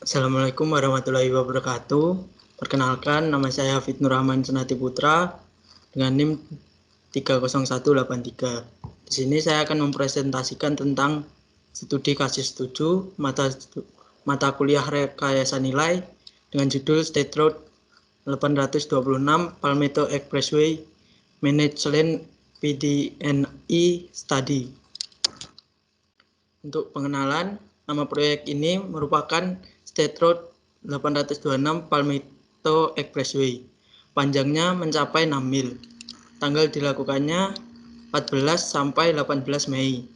Assalamualaikum warahmatullahi wabarakatuh. Perkenalkan, nama saya Hafid Nurrahman Senati Putra dengan NIM 30183. Di sini saya akan mempresentasikan tentang studi kasus 7 mata kuliah rekayasa nilai dengan judul State Road 826 Palmetto Expressway Managed Lane PDNE Study. Untuk pengenalan, nama proyek ini merupakan State Road 826 Palmetto Expressway. Panjangnya mencapai 6 mil. Tanggal dilakukannya 14 sampai 18 Mei.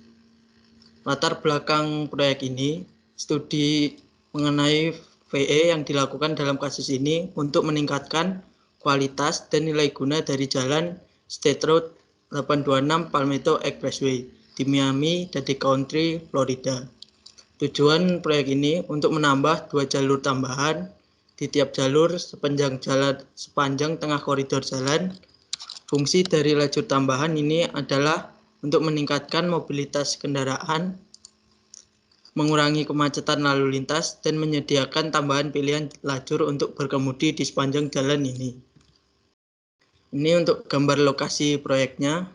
Latar belakang proyek ini, studi mengenai VE yang dilakukan dalam kasus ini untuk meningkatkan kualitas dan nilai guna dari jalan State Road 826 Palmetto Expressway di Miami, Dade County, Florida. Tujuan proyek ini untuk menambah 2 jalur tambahan di tiap jalur sepanjang tengah koridor jalan. Fungsi dari lajur tambahan ini adalah untuk meningkatkan mobilitas kendaraan, mengurangi kemacetan lalu lintas, dan menyediakan tambahan pilihan lajur untuk berkemudi di sepanjang jalan ini. Ini untuk gambar lokasi proyeknya.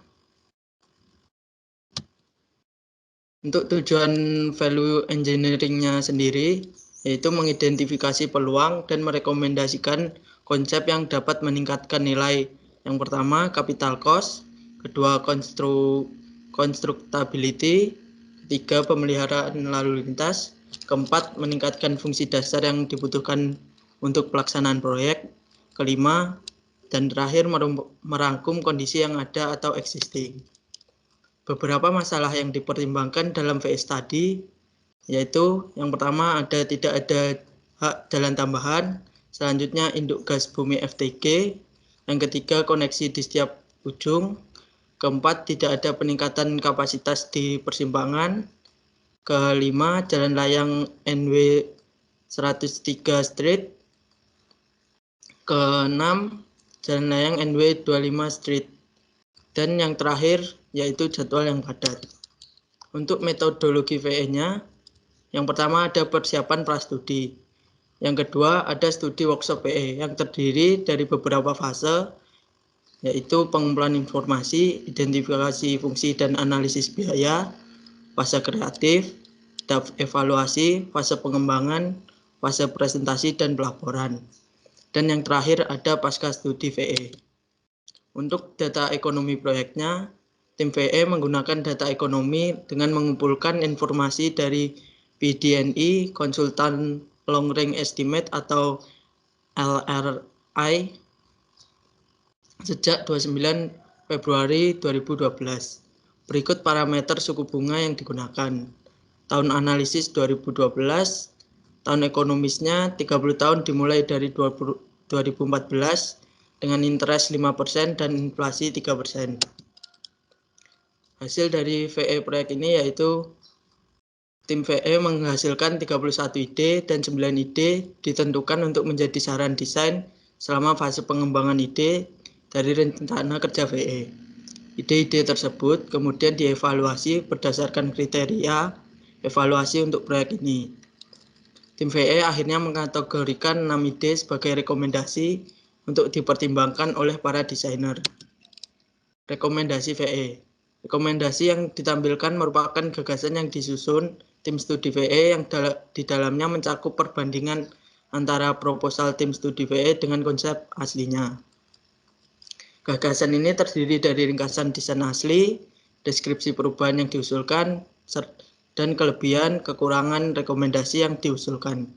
Untuk tujuan value engineering-nya sendiri, yaitu mengidentifikasi peluang dan merekomendasikan konsep yang dapat meningkatkan nilai. Yang pertama, capital cost, kedua, constructability, ketiga, pemeliharaan lalu lintas, keempat, meningkatkan fungsi dasar yang dibutuhkan untuk pelaksanaan proyek, kelima, dan terakhir, merangkum kondisi yang ada atau existing. Beberapa masalah yang dipertimbangkan dalam VE study, yaitu yang pertama tidak ada hak jalan tambahan, selanjutnya induk gas bumi FTG, yang ketiga koneksi di setiap ujung, keempat tidak ada peningkatan kapasitas di persimpangan, kelima jalan layang NW 103 Street, keenam jalan layang NW 25 Street, dan yang terakhir yaitu jadwal yang padat. Untuk metodologi VE-nya, yang pertama ada persiapan prastudi. Yang kedua ada studi workshop VE yang terdiri dari beberapa fase, yaitu pengumpulan informasi, identifikasi fungsi dan analisis biaya, fase kreatif, evaluasi, fase pengembangan, fase presentasi dan pelaporan. Dan yang terakhir ada pasca studi VE. Untuk data ekonomi proyeknya, tim VE menggunakan data ekonomi dengan mengumpulkan informasi dari PDNE, Konsultan Long Range Estimate atau LRI, sejak 29 Februari 2012. Berikut parameter suku bunga yang digunakan. Tahun analisis 2012, tahun ekonomisnya 30 tahun dimulai dari 2014 dengan interest 5% dan inflasi 3%. Hasil dari VE proyek ini yaitu tim VE menghasilkan 31 ide dan 9 ide ditentukan untuk menjadi saran desain selama fase pengembangan ide dari rencana kerja VE. Ide-ide tersebut kemudian dievaluasi berdasarkan kriteria evaluasi untuk proyek ini. Tim VE akhirnya mengkategorikan 6 ide sebagai rekomendasi untuk dipertimbangkan oleh para desainer. Rekomendasi VE. Rekomendasi yang ditampilkan merupakan gagasan yang disusun tim studi VE yang di dalamnya mencakup perbandingan antara proposal tim studi VE dengan konsep aslinya. Gagasan ini terdiri dari ringkasan desain asli, deskripsi perubahan yang diusulkan, dan kelebihan kekurangan rekomendasi yang diusulkan.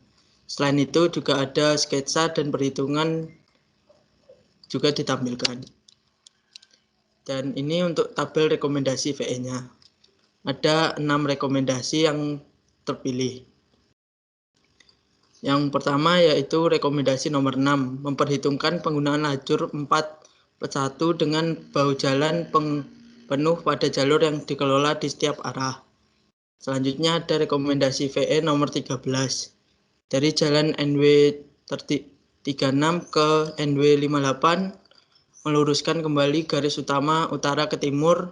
Selain itu juga ada sketsa dan perhitungan juga ditampilkan. Dan ini untuk tabel rekomendasi VE-nya. Ada 6 rekomendasi yang terpilih. Yang pertama yaitu rekomendasi nomor 6, memperhitungkan penggunaan lajur 4/1 dengan bahu jalan penuh pada jalur yang dikelola di setiap arah. Selanjutnya ada rekomendasi VE nomor 13, dari jalan NW 36 ke NW 58, meluruskan kembali garis utama utara ke timur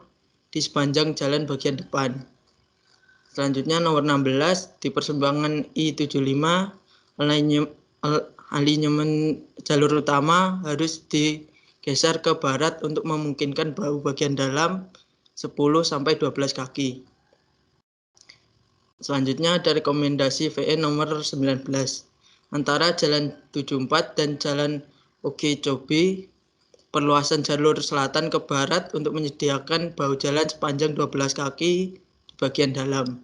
di sepanjang jalan bagian depan. Selanjutnya nomor 16 di persimpangan I75 alignment jalur utama harus digeser ke barat untuk memungkinkan bahu bagian dalam 10-12 kaki. Selanjutnya ada rekomendasi VE nomor 19. Antara Jalan 74 dan Jalan Okeechobee, perluasan jalur selatan ke barat untuk menyediakan bahu jalan sepanjang 12 kaki di bagian dalam.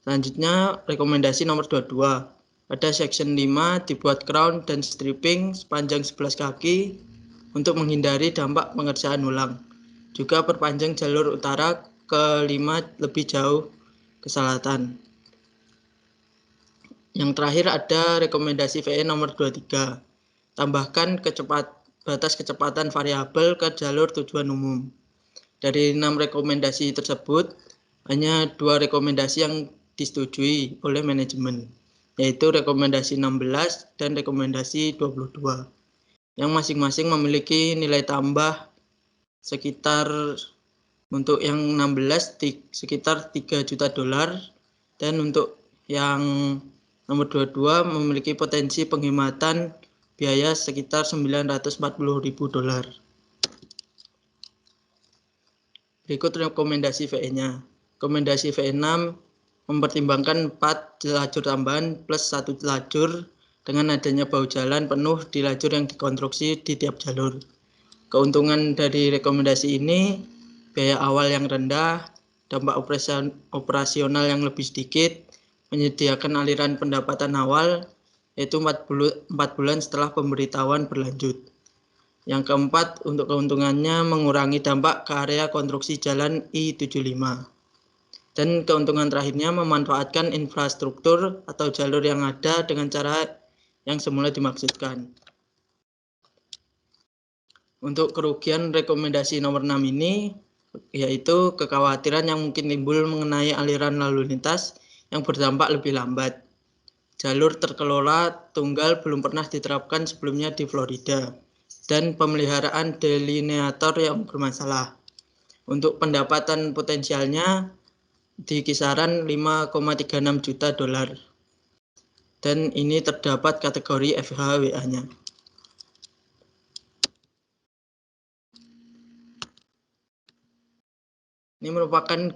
Selanjutnya rekomendasi nomor 22. Pada section 5 dibuat crown dan stripping sepanjang 11 kaki untuk menghindari dampak pengerjaan ulang. Juga perpanjang jalur utara ke 5 lebih jauh ke selatan. Yang terakhir ada rekomendasi VE nomor 23. Tambahkan batas kecepatan variabel ke jalur tujuan umum. Dari 6 rekomendasi tersebut, hanya 2 rekomendasi yang disetujui oleh manajemen, yaitu rekomendasi 16 dan rekomendasi 22, yang masing-masing memiliki nilai tambah sekitar, untuk yang 16 sekitar $3 juta, dan untuk yang nomor 22 memiliki potensi penghematan biaya sekitar $940.000. Berikut rekomendasi VE-nya. Rekomendasi VE6 mempertimbangkan 4 lajur tambahan plus 1 lajur dengan adanya bahu jalan penuh di lajur yang dikonstruksi di tiap jalur. Keuntungan dari rekomendasi ini, biaya awal yang rendah, dampak operasional yang lebih sedikit, menyediakan aliran pendapatan awal, yaitu 4 bulan setelah pemberitahuan berlanjut. Yang keempat, untuk keuntungannya mengurangi dampak ke area konstruksi jalan I-75. Dan keuntungan terakhirnya memanfaatkan infrastruktur atau jalur yang ada dengan cara yang semula dimaksudkan. Untuk kerugian rekomendasi nomor 6 ini, yaitu kekhawatiran yang mungkin timbul mengenai aliran lalu lintas yang berdampak lebih lambat. Jalur terkelola tunggal belum pernah diterapkan sebelumnya di Florida, dan pemeliharaan delineator yang bermasalah. Untuk pendapatan potensialnya di kisaran $5,36 juta, dan ini terdapat kategori FHWA-nya. Ini merupakan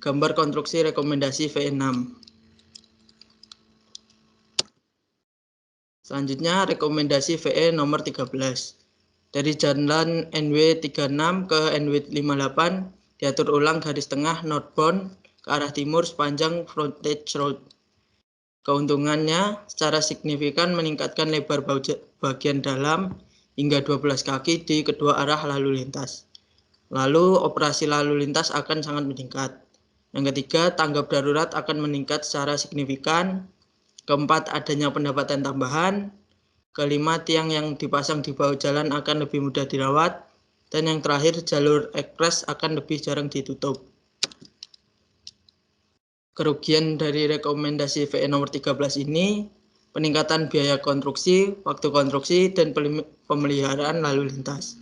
gambar konstruksi rekomendasi VE6. Selanjutnya rekomendasi VE nomor 13. Dari jalan NW36 ke NW58 diatur ulang garis tengah northbound ke arah timur sepanjang frontage road. Keuntungannya secara signifikan meningkatkan lebar bagian dalam hingga 12 kaki di kedua arah lalu lintas. Lalu operasi lalu lintas akan sangat meningkat. Yang ketiga, tanggap darurat akan meningkat secara signifikan. Keempat, adanya pendapatan tambahan. Kelima, tiang yang dipasang di bahu jalan akan lebih mudah dirawat. Dan yang terakhir, jalur ekspres akan lebih jarang ditutup. Kerugian dari rekomendasi VE nomor 13 ini, peningkatan biaya konstruksi, waktu konstruksi, dan pemeliharaan lalu lintas.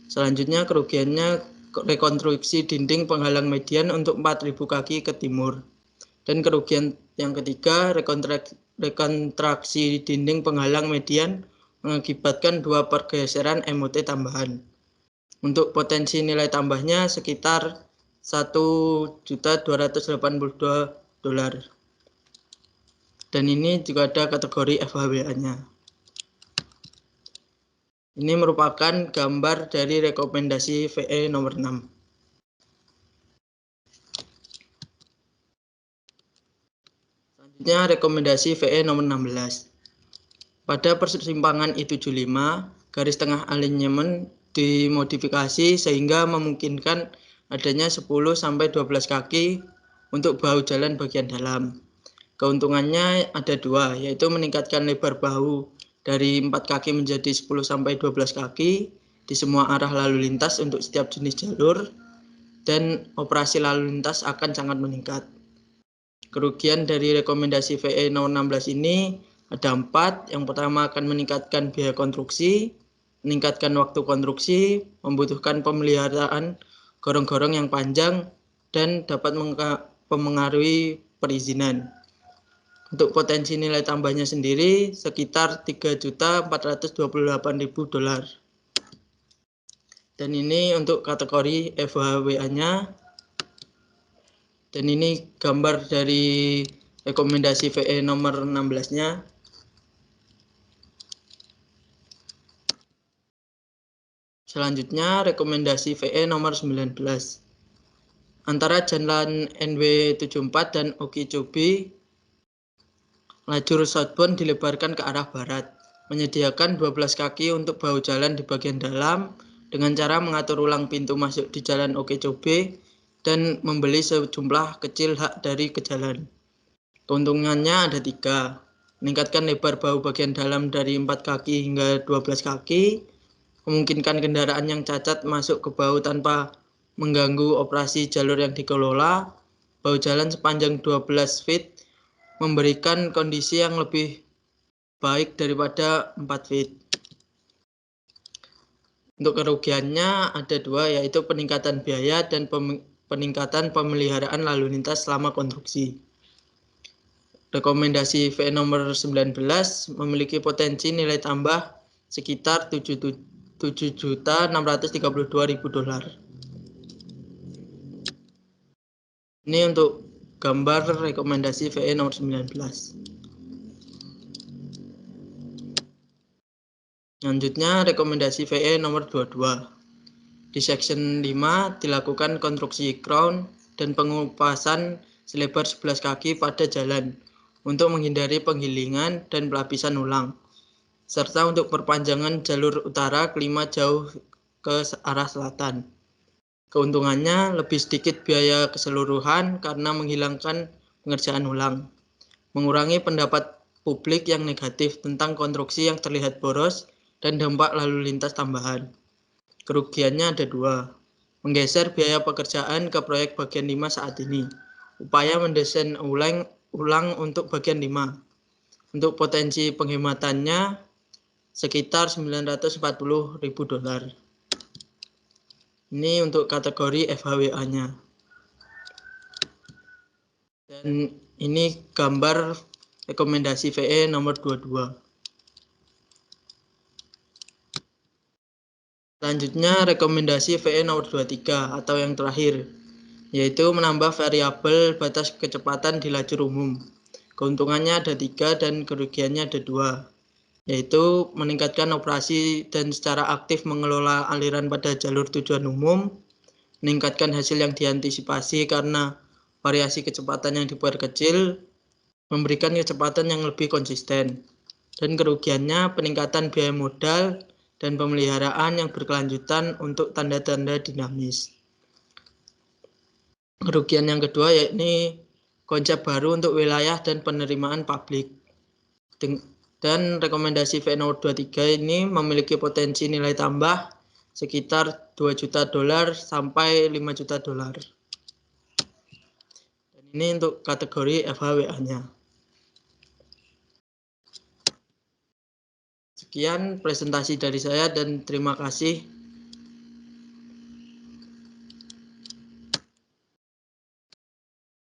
Selanjutnya kerugiannya rekonstruksi dinding penghalang median untuk 4.000 kaki ke timur. Dan kerugian yang ketiga, rekonstruksi dinding penghalang median mengakibatkan 2 pergeseran MOT tambahan. Untuk potensi nilai tambahnya sekitar $1.282. Dan ini juga ada kategori FHWA-nya. Ini merupakan gambar dari rekomendasi VE nomor 6. Selanjutnya rekomendasi VE nomor 16. Pada persimpangan I-75, garis tengah alignment dimodifikasi sehingga memungkinkan adanya 10-12 kaki untuk bahu jalan bagian dalam. Keuntungannya ada 2, yaitu meningkatkan lebar bahu dari 4 kaki menjadi 10-12 kaki di semua arah lalu lintas untuk setiap jenis jalur, dan operasi lalu lintas akan sangat meningkat. Kerugian dari rekomendasi VE nomor 16 ini ada 4. Yang pertama akan meningkatkan biaya konstruksi, meningkatkan waktu konstruksi, membutuhkan pemeliharaan gorong-gorong yang panjang, dan dapat mempengaruhi perizinan. Untuk potensi nilai tambahnya sendiri sekitar $3.428.000. Dan ini untuk kategori FHWA-nya. Dan ini gambar dari rekomendasi VE nomor 16-nya. Selanjutnya rekomendasi VE nomor 19. Antara jalan NW74 dan Okeechobee, lajur southbound dilebarkan ke arah barat, menyediakan 12 kaki untuk bahu jalan di bagian dalam dengan cara mengatur ulang pintu masuk di jalan Okeechobee dan membeli sejumlah kecil hak dari ke jalan. Keuntungannya ada 3. Meningkatkan lebar bahu bagian dalam dari 4 kaki hingga 12 kaki, memungkinkan kendaraan yang cacat masuk ke bahu tanpa mengganggu operasi jalur yang dikelola, bahu jalan sepanjang 12 feet, memberikan kondisi yang lebih baik daripada 4 feet. Untuk kerugiannya ada 2, yaitu peningkatan biaya dan peningkatan pemeliharaan lalu lintas selama konstruksi. Rekomendasi VE nomor 19 memiliki potensi nilai tambah sekitar $7.632.000. Ini untuk gambar rekomendasi VE nomor 19. Selanjutnya rekomendasi VE nomor 22. Di section 5 dilakukan konstruksi crown dan pengupasan selebar 11 kaki pada jalan untuk menghindari penggilingan dan pelapisan ulang, serta untuk perpanjangan jalur utara kelima jauh ke arah selatan. Keuntungannya lebih sedikit biaya keseluruhan karena menghilangkan pengerjaan ulang, mengurangi pendapat publik yang negatif tentang konstruksi yang terlihat boros dan dampak lalu lintas tambahan. Kerugiannya ada 2. Menggeser biaya pekerjaan ke proyek bagian 5 saat ini. Upaya mendesain ulang untuk bagian 5. Untuk potensi penghematannya sekitar $940.000. Ini untuk kategori FHWA-nya. Dan ini gambar rekomendasi VE nomor 22. Selanjutnya rekomendasi VE nomor 23 atau yang terakhir, yaitu menambah variabel batas kecepatan di lajur umum. Keuntungannya ada 3 dan kerugiannya ada 2, yaitu meningkatkan operasi dan secara aktif mengelola aliran pada jalur tujuan umum, meningkatkan hasil yang diantisipasi karena variasi kecepatan yang dibuat kecil, memberikan kecepatan yang lebih konsisten, dan kerugiannya peningkatan biaya modal dan pemeliharaan yang berkelanjutan untuk tanda-tanda dinamis. Kerugian yang kedua yakni konsep baru untuk wilayah dan penerimaan publik. Dan rekomendasi VE nomor 23 ini memiliki potensi nilai tambah sekitar $2 juta sampai $5 juta. Dan ini untuk kategori FHWA-nya. Sekian presentasi dari saya dan terima kasih.